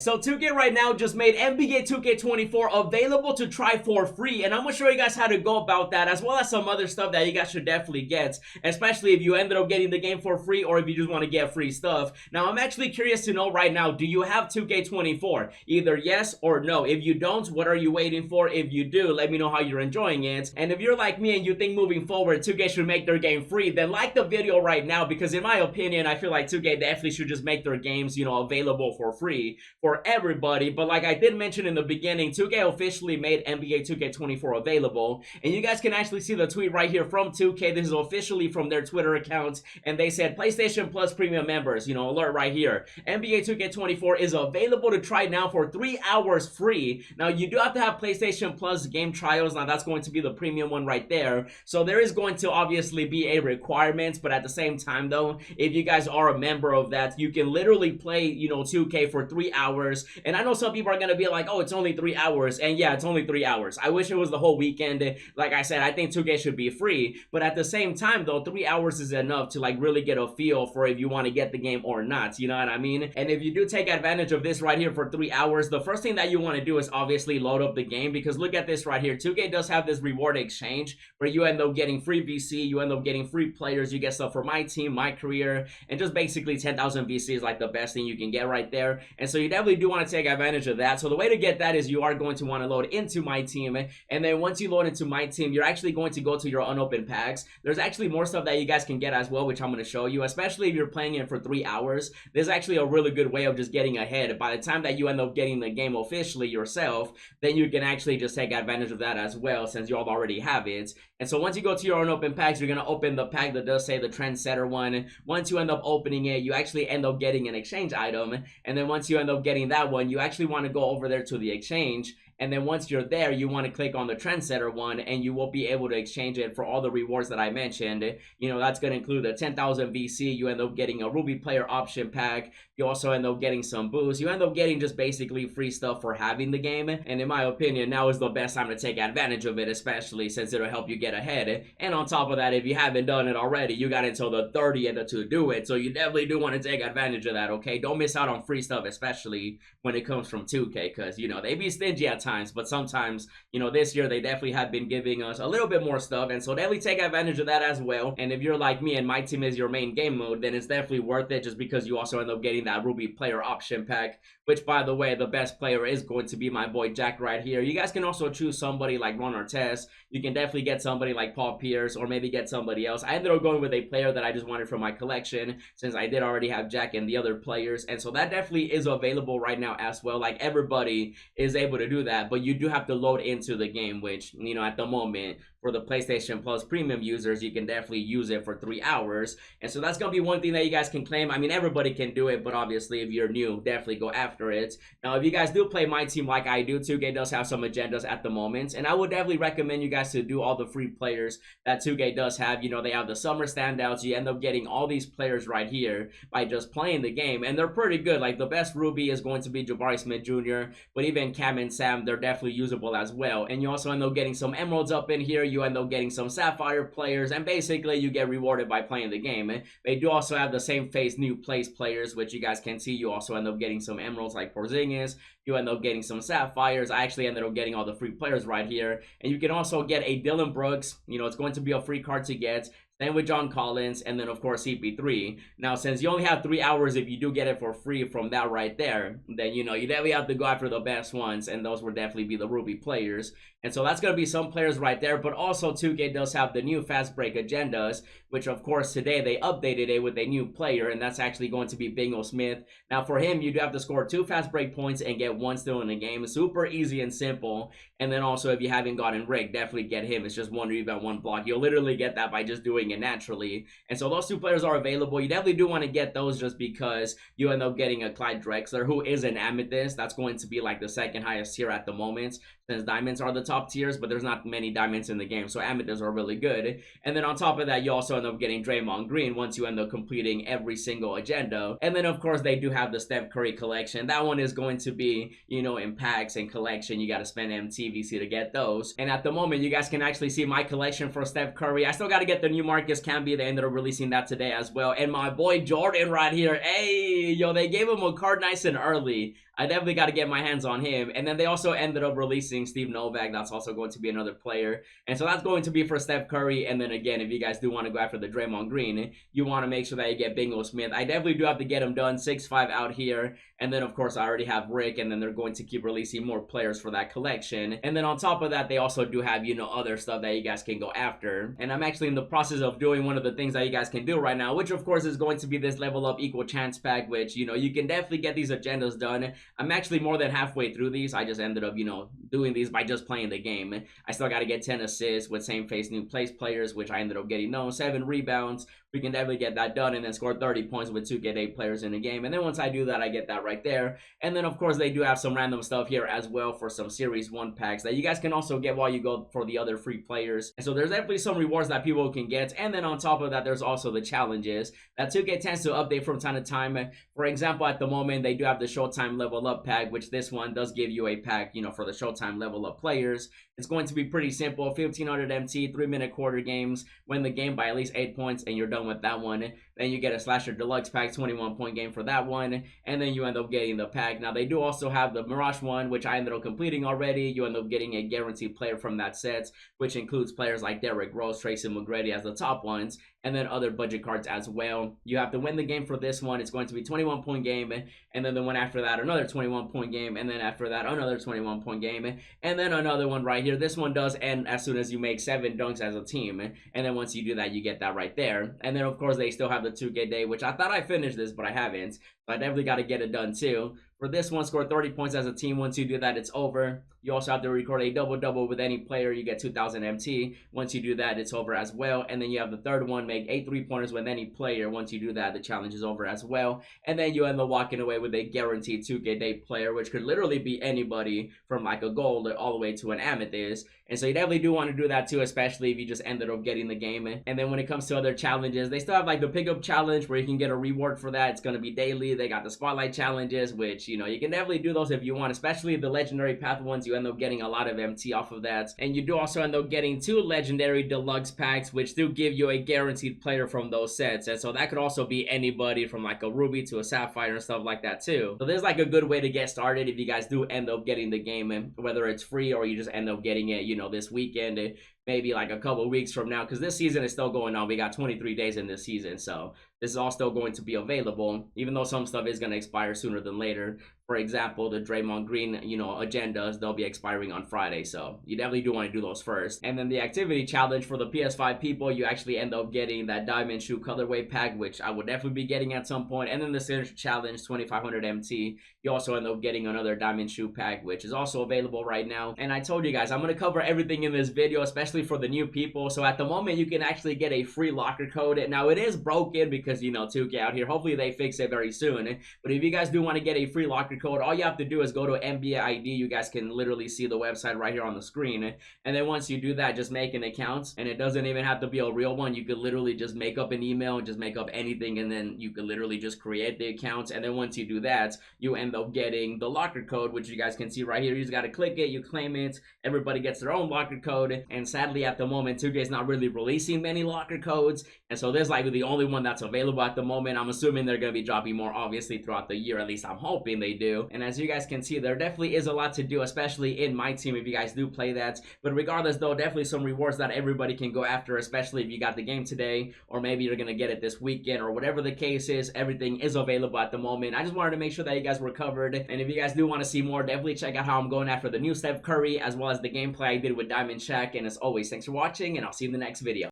So 2K right now just made NBA 2K24 available to try for free, and I'm gonna show you guys how to go about that, as well as some other stuff that you guys should definitely get, especially if you ended up getting the game for free or if you just want to get free stuff. Now, I'm actually curious to know right now, do you have 2K24? Either yes or no. If you don't, what are you waiting for? If you do, let me know how you're enjoying it. And if you're like me and you think moving forward 2K should make their game free, then like the video right now, because in my opinion, I feel like 2K definitely should just make their games, available for free for everybody. But like I did mention in the beginning, 2K officially made NBA 2K24 available, and you guys can actually see the tweet right here from 2K. This is officially from their Twitter account, and they said PlayStation Plus premium members, alert right here, NBA 2K24 is available to try now for 3 hours free. Now, you do have to have PlayStation Plus game trials. Now, that's going to be the premium one right there, so there is going to obviously be a requirement, but at the same time though, if you guys are a member of that, you can literally play 2K for 3 hours. And I know some people are gonna be like, oh, it's only 3 hours, and yeah, it's only 3 hours. I wish it was the whole weekend. Like I said, I think 2K should be free, but at the same time though, 3 hours is enough to like really get a feel for if you want to get the game or not, you know what I mean? And if you do take advantage of this right here for 3 hours, the first thing that you want to do is obviously load up the game, because look at this right here. 2K does have this reward exchange where you end up getting free VC, you end up getting free players, you get stuff for my team, my career, and just basically 10,000 VC is like the best thing you can get right there. And so you definitely do want to take advantage of that. So the way to get that is you are going to want to load into my team, and then once you load into my team, you're actually going to go to your unopened packs. There's actually more stuff that you guys can get as well, which I'm going to show you, especially if you're playing it for 3 hours. This is actually a really good way of just getting ahead. By the time that you end up getting the game officially yourself, then you can actually just take advantage of that as well, since you all already have it. And so once you go to your unopened packs, you're going to open the pack that does say the Trendsetter one. Once you end up opening it, you actually end up getting an exchange item, and then once you end up getting that one, you actually want to go over there to the exchange. And then once you're there, you want to click on the Trendsetter one, and you will be able to exchange it for all the rewards that I mentioned. That's going to include the 10,000 VC. You end up getting a Ruby player option pack. You also end up getting some boosts. You end up getting just basically free stuff for having the game. And in my opinion, now is the best time to take advantage of it, especially since it'll help you get ahead. And on top of that, if you haven't done it already, you got until the 30th to do it. So you definitely do want to take advantage of that, okay? Don't miss out on free stuff, especially when it comes from 2K, because, they be stingy at times, but sometimes, this year they definitely have been giving us a little bit more stuff, and so definitely take advantage of that as well. And if you're like me and my team is your main game mode, then it's definitely worth it, just because you also end up getting that Ruby player option pack, which, by the way, the best player is going to be my boy Jack right here. You guys can also choose somebody like Ron Artest. You can definitely get somebody like Paul Pierce, or maybe get somebody else. I ended up going with a player that I just wanted from my collection, since I did already have Jack and the other players, and so that definitely is available right now as well. Like, everybody is able to do that, but you do have to load into the game, which, at the moment, for the PlayStation Plus premium users, you can definitely use it for 3 hours. And so that's going to be one thing that you guys can claim. I mean, everybody can do it, but obviously if you're new, definitely go after it. Now, if you guys do play my team like I do, 2K does have some agendas at the moment, and I would definitely recommend you guys to do all the free players that 2K does have. They have the summer standouts. You end up getting all these players right here by just playing the game, and they're pretty good. Like, the best Ruby is going to be Jabari Smith Jr., but even Cam and Sam, they're definitely usable as well. And you also end up getting some emeralds up in here. You end up getting some sapphire players, and basically you get rewarded by playing the game. They do also have the same face new place players, which you guys can see. You also end up getting some emeralds like Porzingis. You end up getting some sapphires. I actually ended up getting all the free players right here, and you can also get a Dylan Brooks. It's going to be a free card to get. Then with John Collins, and then of course CP3. Now, since you only have 3 hours, if you do get it for free from that right there, then you definitely have to go after the best ones, and those will definitely be the Ruby players. And so that's going to be some players right there, but also 2K does have the new fast break agendas, which of course today they updated it with a new player, and that's actually going to be Bingo Smith. Now for him, you do have to score 2 fast break points and get 1 steal in the game. Super easy and simple. And then also, if you haven't gotten Rick, definitely get him. It's just 1 rebound, 1 block. You'll literally get that by just doing it naturally. And so those 2 players are available. You definitely do want to get those, just because you end up getting a Clyde Drexler, who is an Amethyst. That's going to be like the 2nd highest tier at the moment, since diamonds are the top tiers, but there's not many diamonds in the game, so amethysts are really good. And then on top of that, you also end up getting Draymond Green once you end up completing every single agenda. And then of course they do have the Steph Curry collection. That one is going to be, in packs and collection. You got to spend MTVC to get those. And at the moment, you guys can actually see my collection for Steph Curry. I still got to get the new Marcus Camby. They ended up releasing that today as well. And my boy Jordan right here. Hey, yo, they gave him a card nice and early. I definitely got to get my hands on him. And then they also ended up releasing Steve Novak. That's also going to be another player. And so that's going to be for Steph Curry. And then again, if you guys do want to go after the Draymond Green, you want to make sure that you get Bingo Smith. I definitely do have to get him done. 6'5" out here. And then, of course, I already have Rick. And then they're going to keep releasing more players for that collection. And then on top of that, they also do have, you know, other stuff that you guys can go after. And I'm actually in the process of doing one of the things that you guys can do right now, which, of course, is going to be this level up equal chance pack, which, you know, you can definitely get these agendas done. I'm actually more than halfway through these. I just ended up, you know, doing these by just playing the game. I still got to get 10 assists with same face new place players, which I ended up getting 7 rebounds. We can definitely get that done and then score 30 points with 2K8 players in a game. And then once I do that, I get that right there. And then, of course, they do have some random stuff here as well for some Series 1 packs that you guys can also get while you go for the other free players. And so there's definitely some rewards that people can get. And then on top of that, there's also the challenges that 2K tends to update from time to time. For example, at the moment, they do have the Showtime Level Up pack, which this one does give you a pack, you know, for the Showtime Level Up players. It's going to be pretty simple. 1500 MT, 3-minute quarter games, win the game by at least 8 points, and you're done with that one. Then you get a Slasher Deluxe pack, 21-point game for that one, and then you end up getting the pack. Now, they do also have the Mirage one, which I ended up completing already. You end up getting a guaranteed player from that set, which includes players like Derrick Rose, Tracy McGrady as the top ones, and then other budget cards as well. You have to win the game for this one. It's going to be 21-point game, and then the one after that, another 21-point game, and then after that, another 21-point game, and then another one right here. This one does end as soon as you make 7 dunks as a team, and then once you do that, you get that right there. And then, of course, they still have the 2K day, which I thought I finished this, but I haven't. So I definitely got to get it done too. For this one, score 30 points as a team. Once you do that, it's over. You also have to record a double-double with any player. You get 2,000 MT. Once you do that, it's over as well. And then you have the third one, make 8 3-pointers with any player. Once you do that, the challenge is over as well. And then you end up walking away with a guaranteed 2K day player, which could literally be anybody from like a gold all the way to an amethyst. And so you definitely do want to do that too, especially if you just ended up getting the game. And then when it comes to other challenges, they still have like the pickup challenge where you can get a reward for that. It's going to be daily. They got the spotlight challenges, which, you know, you can definitely do those if you want, especially the legendary path ones. You end up getting a lot of MT off of that. And you do also end up getting 2 legendary deluxe packs, which do give you a guaranteed player from those sets. And so that could also be anybody from like a Ruby to a Sapphire and stuff like that too. So there's like a good way to get started if you guys do end up getting the game, and whether it's free or you just end up getting it, you know, this weekend, maybe like a couple weeks from now, because this season is still going on. We got 23 days in this season, so this is all still going to be available, even though some stuff is going to expire sooner than later. For example, the Draymond Green, you know, agendas, they'll be expiring on Friday, so you definitely do want to do those first. And then the activity challenge for the PS5 people, you actually end up getting that Diamond Shoe colorway pack, which I would definitely be getting at some point. And then the signature challenge, 2500 MT, you also end up getting another Diamond Shoe pack, which is also available right now. And I told you guys, I'm going to cover everything in this video, especially for the new people. So at the moment, you can actually get a free locker code. Now, it is broken because, you know, 2K out here. Hopefully, they fix it very soon. But if you guys do want to get a free locker code, all you have to do is go to NBA ID. You guys can literally see the website right here on the screen. And then once you do that, just make an account. And it doesn't even have to be a real one. You could literally just make up an email and just make up anything. And then you could literally just create the account. And then once you do that, you end up getting the locker code, which you guys can see right here. You just got to click it. You claim it. Everybody gets their own locker code. And sadly, at the moment, 2K is not really releasing many locker codes. And so there's like the only one that's available at the moment. I'm assuming they're going to be dropping more, obviously, throughout the year. At least I'm hoping they do. And as you guys can see, there definitely is a lot to do, especially in my team if you guys do play that. But regardless, though, definitely some rewards that everybody can go after, especially if you got the game today, or maybe you're going to get it this weekend, or whatever the case is. Everything is available at the moment. I just wanted to make sure that you guys were covered. And if you guys do want to see more, definitely check out how I'm going after the new Steph Curry, as well as the gameplay I did with Diamond Shack. And as always, thanks for watching, and I'll see you in the next video.